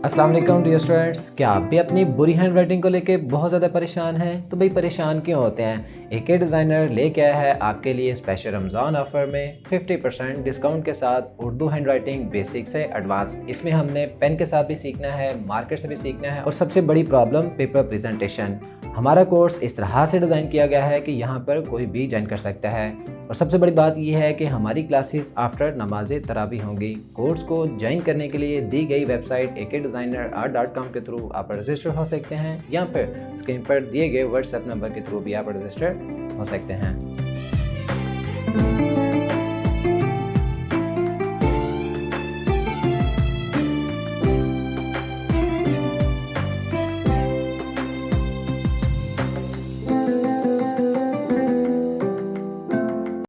अस्सलाम वालेकुम dear students, क्या आप भी अपनी बुरी हैंड राइटिंग को लेके बहुत ज़्यादा परेशान हैं? तो भाई परेशान क्यों होते हैं? एके डिज़ाइनर लेके आया है आपके लिए स्पेशल रमज़ान ऑफ़र में 50% डिस्काउंट के साथ उर्दू हैंड राइटिंग बेसिक से एडवांस। इसमें हमने पेन के साथ भी सीखना है, मार्कर से भी सीखना है और सबसे बड़ी प्रॉब्लम पेपर प्रेजेंटेशन। हमारा कोर्स इस तरह से डिज़ाइन किया गया है कि यहाँ पर कोई भी ज्वाइन कर सकता है और सबसे बड़ी बात यह है कि हमारी क्लासेस आफ्टर नमाज तरावी होंगी। कोर्स को ज्वाइन करने के लिए दी गई वेबसाइट akdesignerart.com के थ्रू आप रजिस्टर हो सकते हैं या फिर स्क्रीन पर दिए गए व्हाट्सएप नंबर के थ्रू भी आप रजिस्टर हो सकते हैं।